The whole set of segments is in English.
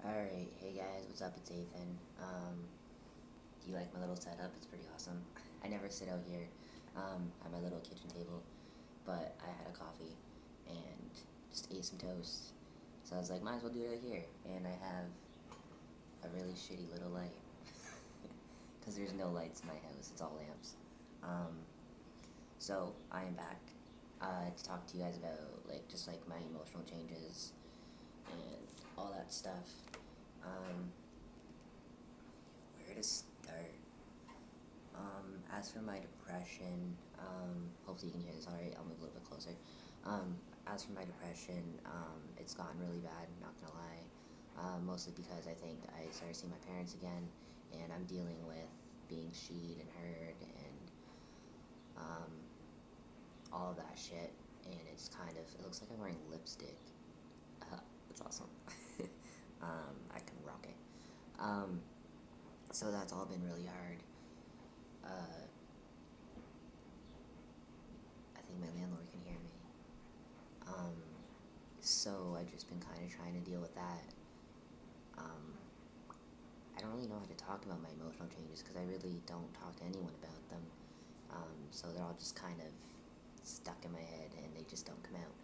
Alright, hey guys, what's up? It's Ethan. Do you like my little setup? It's pretty awesome. I never sit out here at my little kitchen table, but I had a coffee and just ate some toast. So I was like, might as well do it out here. And I have a really shitty little light. Because there's no lights in my house, it's all lamps. So I am back to talk to you guys about just my emotional changes and all that stuff. Where to start? As for my depression, hopefully you can hear this alright, I'll move a little bit closer. As for my depression, it's gotten really bad, not gonna lie. Mostly because I think I started seeing my parents again, and I'm dealing with being she'd and heard and all of that shit, and it's it looks like I'm wearing lipstick. It's awesome. I can rock it. So that's all been really hard. I think my landlord can hear me. So I've just been kind of trying to deal with that. I don't really know how to talk about my emotional changes because I really don't talk to anyone about them. So they're all just kind of stuck in my head and they just don't come out.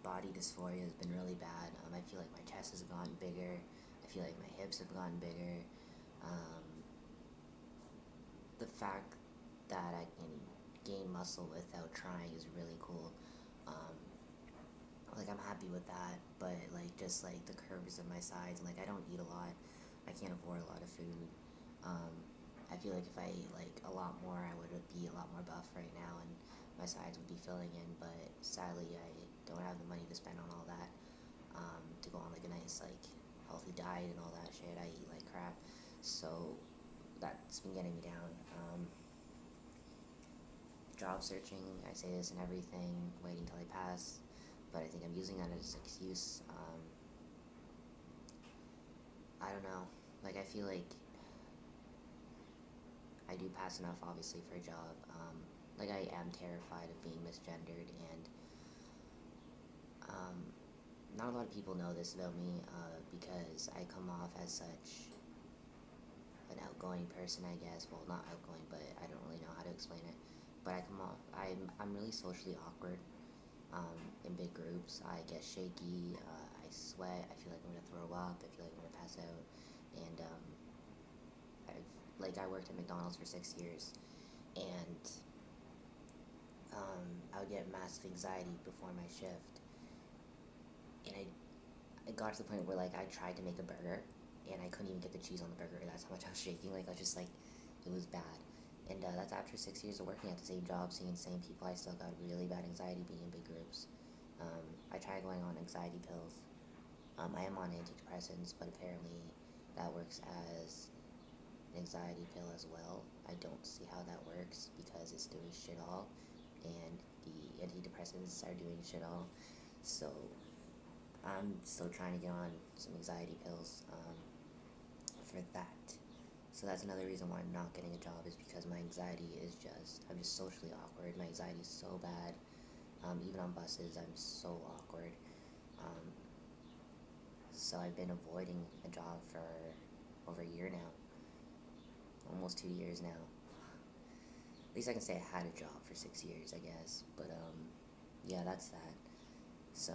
Body dysphoria has been really bad. I feel like my chest has gotten bigger. I feel like my hips have gotten bigger. The fact that I can gain muscle without trying is really cool. I'm happy with that, but just the curves of my sides, and I don't eat a lot. I can't afford a lot of food. I feel like if I ate a lot more, I would be a lot more buff right now, and my sides would be filling in. But sadly, I don't have the money to spend on all that. To go on a nice healthy diet and all that shit. I eat like crap, so that's been getting me down. Job searching, I say this and everything, waiting till I pass, but I think I'm using that as an excuse. I don't know. I feel like I do pass enough, obviously, for a job. I am terrified of being misgendered, and not a lot of people know this about me because I come off as such an outgoing person, I guess. Well, not outgoing, but I don't really know how to explain it. But I'm really socially awkward in big groups. I get shaky, I sweat, I feel like I'm gonna throw up, I feel like I'm gonna pass out, and I worked at McDonald's for 6 years, and I would get massive anxiety before my shift, and I got to the point where I tried to make a burger, and I couldn't even get the cheese on the burger. That's how much I was shaking. I was just it was bad. And that's after 6 years of working at the same job, seeing the same people. I still got really bad anxiety being in big groups. I tried going on anxiety pills. I am on antidepressants, but apparently that works as an anxiety pill as well. I don't see how that works because it's doing shit all, and the antidepressants are doing shit all. So I'm still trying to get on some anxiety pills for that. So that's another reason why I'm not getting a job, is because my anxiety is I'm just socially awkward. My anxiety is so bad. Even on buses, I'm so awkward. So I've been avoiding a job for over a year now. Almost 2 years now. At least I can say I had a job for 6 years, I guess. But, yeah, that's that. So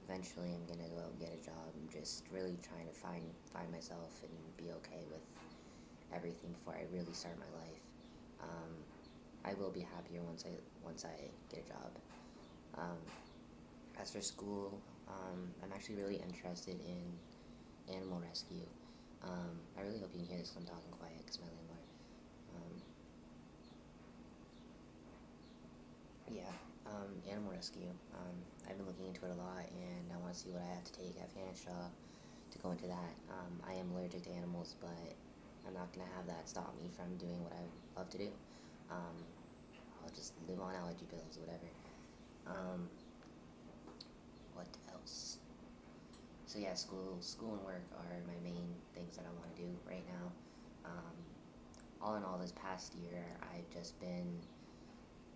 eventually I'm gonna go out and get a job. I'm just really trying to find myself and be okay with everything before I really start my life. I will be happier once I get a job. As for school, I'm actually really interested in animal rescue. I really hope you can hear this because I'm talking quiet because my landlord. Yeah, animal rescue. I've been looking into it a lot, and I want to see what I have to take at Fanshawe to go into that. I am allergic to animals, but I'm not going to have that stop me from doing what I love to do. I'll just live on allergy pills or whatever. What else? So yeah, school and work are my main things that I want to do right now. All in all, this past year, I've just been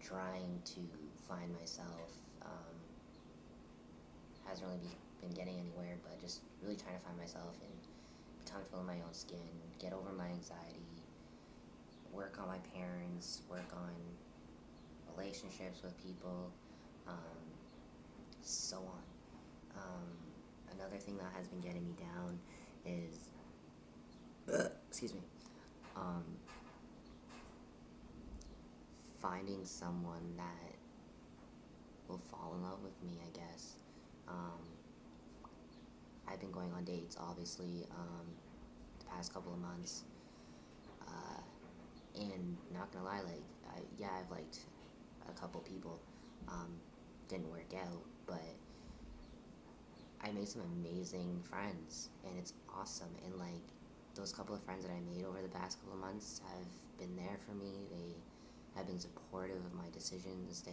trying to find myself. Hasn't really been getting anywhere, but just really trying to find myself and be comfortable in my own skin, get over my anxiety, work on my parents, work on relationships with people, um, so on. Another thing that has been getting me down is, excuse me, um, finding someone that will fall in love with me, I guess. Um, I've been going on dates, obviously, the past couple of months, uh, and not gonna lie, like, yeah, I've liked a couple people, um, didn't work out, but I made some amazing friends, and it's awesome. And like those couple of friends that I made over the past couple of months have been there for me. They have been supportive of my decisions.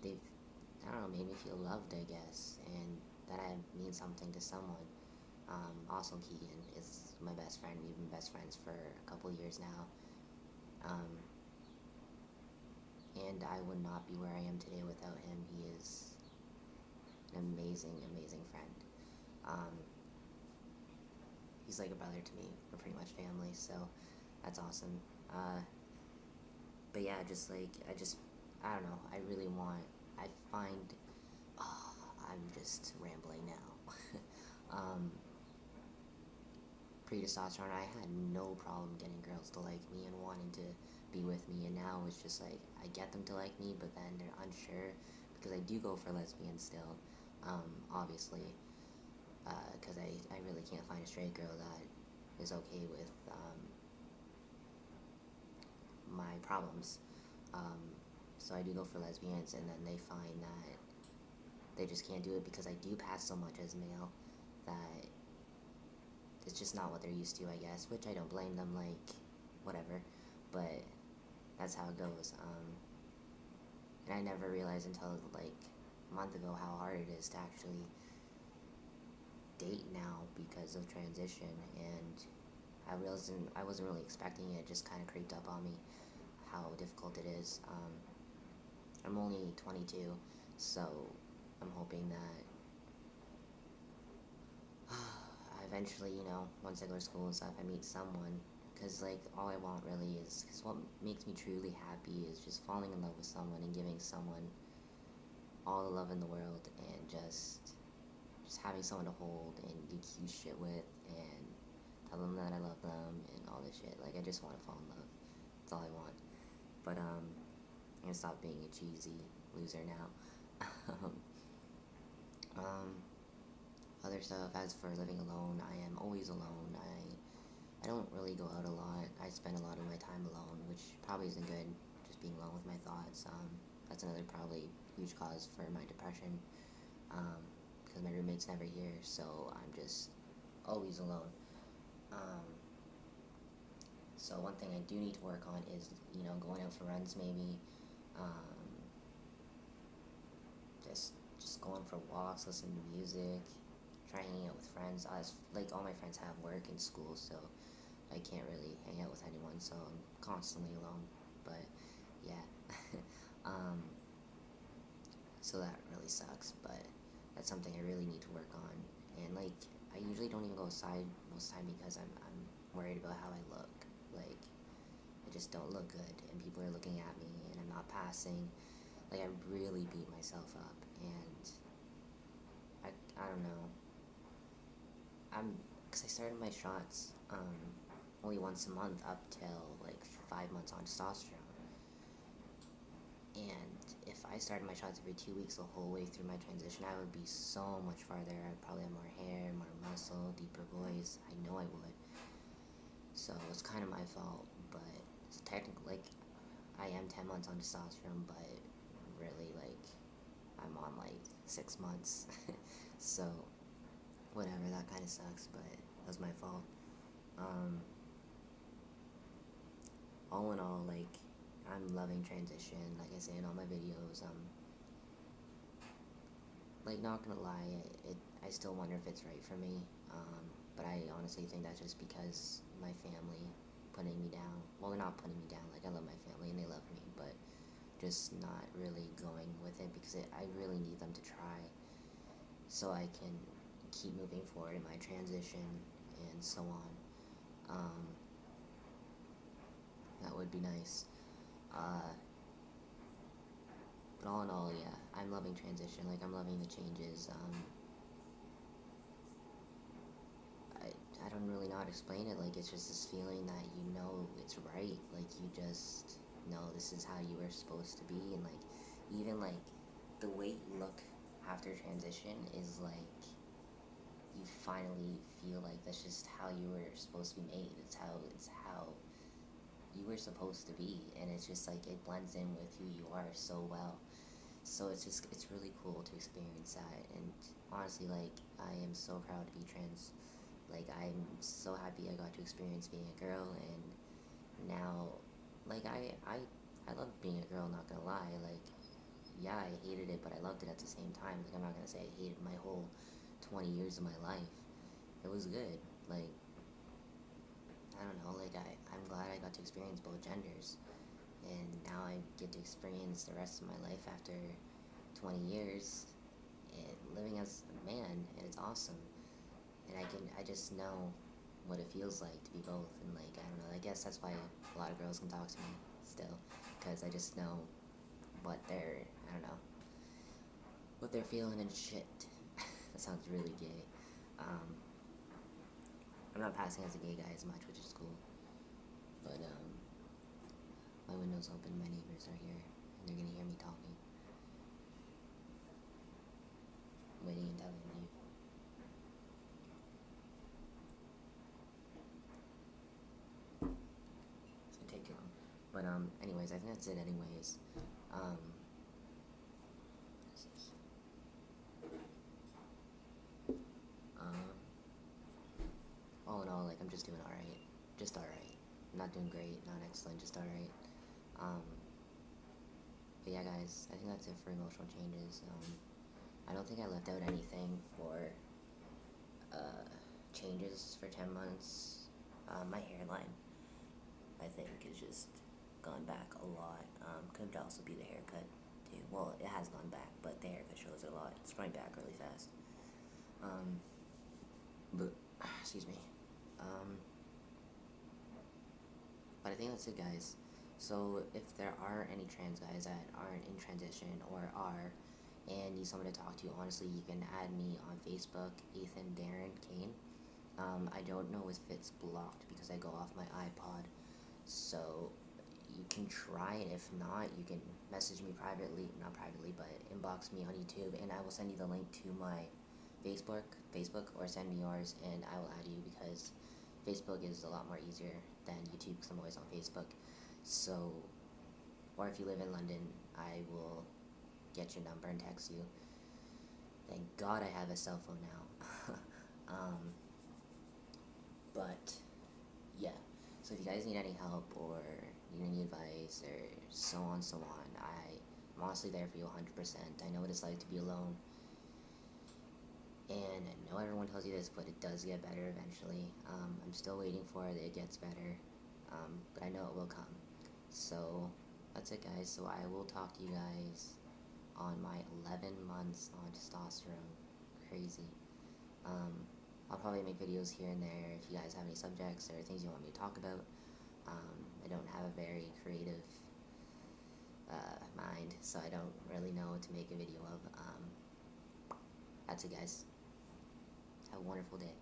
They've, I don't know, made me feel loved, I guess, and that I mean something to someone. Also, Keegan is my best friend. We've been best friends for a couple of years now. Um, and I would not be where I am today without him. He is an amazing, amazing friend. Um, he's like a brother to me. We're pretty much family, so that's awesome. But yeah, just like I don't know. I really want. I find. Oh, I'm just rambling now. um, Pre-testosterone, I had no problem getting girls to like me and wanting to be with me, and now it's just like I get them to like me, but then they're unsure because I do go for lesbians still, obviously, because I really can't find a straight girl that is okay with my problems. Um, so I do go for lesbians, and then they find that they just can't do it because I do pass so much as male that it's just not what they're used to, I guess, which I don't blame them, like, whatever, but that's how it goes. And I never realized until, like, a month ago how hard it is to actually date now because of transition, and I wasn't really expecting it. It just kind of creeped up on me how difficult it is. I'm only 22, so I'm hoping that eventually, once I go to school and stuff, I meet someone. Because, like, all I want really is, because what makes me truly happy is just falling in love with someone and giving someone all the love in the world, and just having someone to hold and do cute shit with and tell them that I love them and all this shit. Like, I just want to fall in love. That's all I want. But, I'm gonna stop being a cheesy loser now. um, Other stuff, as for living alone, I am always alone. I don't really go out a lot. I spend a lot of my time alone, which probably isn't good, just being alone with my thoughts. That's another probably huge cause for my depression, because my roommate's never here, so I'm just always alone. Um, so one thing I do need to work on is, going out for runs maybe, um, just going for walks, listening to music, try hanging out with friends. Like, all my friends have work and school, so I can't really hang out with anyone, so I'm constantly alone. But yeah, um, so that really sucks. But that's something I really need to work on. And like, I usually don't even go outside most of the time because I'm worried about how I look. Like, I just don't look good, and people are looking at me, and I'm not passing. Like, I really beat myself up, and I don't know. Because I started my shots only once a month up till like 5 months on testosterone. And if I started my shots every 2 weeks the whole way through my transition, I would be so much farther. I'd probably have more hair, more muscle, deeper voice. I know I would. So it's kind of my fault, but it's technically, like, I am 10 months on testosterone, but really, like, I'm on like 6 months. So whatever, that kind of sucks, but that was my fault. Um, all in all, like, I'm loving transition. Like I say in all my videos, like, not gonna lie, I still wonder if it's right for me. But I honestly think that's just because my family putting me down. Well, they're not putting me down. Like, I love my family and they love me, but just not really going with it because I really need them to try. so I can keep moving forward in my transition and so on. That would be nice. Uh, but all in all, yeah, I'm loving transition. Like, I'm loving the changes. I don't really know how to explain it. Like, it's just this feeling that you know it's right. Like, you just know this is how you were supposed to be. And, like, even, like, the way you look after transition is, like, you finally feel like that's just how you were supposed to be made. It's how you were supposed to be. And it's just, like, it blends in with who you are so well. So it's really cool to experience that. And honestly, like, I am so proud to be trans. Like, I'm so happy I got to experience being a girl, and now, like, I love being a girl, not gonna lie. Like, yeah, I hated it, but I loved it at the same time. Like, I'm not gonna say I hated my whole 20 years of my life. It was good. Like, I don't know, like, I'm glad I got to experience both genders, and now I get to experience the rest of my life after 20 years, and living as a man, and it's awesome. And I just know what it feels like to be both, and, like, I don't know, I guess that's why a lot of girls can talk to me still, because I just know what they're, I don't know, what they're feeling and shit. That sounds really gay. um, I'm not passing as a gay guy as much, which is cool, but my window's open, my neighbors are here, and they're gonna hear me talking, waiting until they leave. So take too long. But anyways, I think that's it. Anyways, um, um, all in all, like, I'm just doing all right, just all right. I'm not doing great, not excellent, just all right. Um, but yeah, guys, I think that's it for emotional changes. I don't think I left out anything for changes for 10 months. My hairline, I think, is just gone back a lot. Could also be the haircut, too. Well, it has gone back, but the haircut shows it a lot. It's growing back really fast. Um, but, excuse me. Um, but I think that's it, guys. So, if there are any trans guys that aren't in transition or are, and need someone to talk to, honestly, you can add me on Facebook, Ethan Darren Kane. I don't know if it's blocked because I go off my iPod, so you can try it. If not, you can message me privately, not privately, but inbox me on YouTube, and I will send you the link to my Facebook, or send me yours, and I will add you, because Facebook is a lot more easier than YouTube, because I'm always on Facebook. So, or if you live in London, I will get your number and text you. Thank God I have a cell phone now. But yeah, so if you guys need any help or need any advice or so on, I'm honestly there for you 100%. I know what it's like to be alone, and I know everyone tells you this, but it does get better eventually. I'm still waiting for it. It gets better, but I know it will come. So that's it, guys. So I will talk to you guys on my 11 months on testosterone. Crazy. I'll probably make videos here and there if you guys have any subjects or things you want me to talk about. I don't have a very creative mind, so I don't really know what to make a video of. That's it, guys. Have a wonderful day.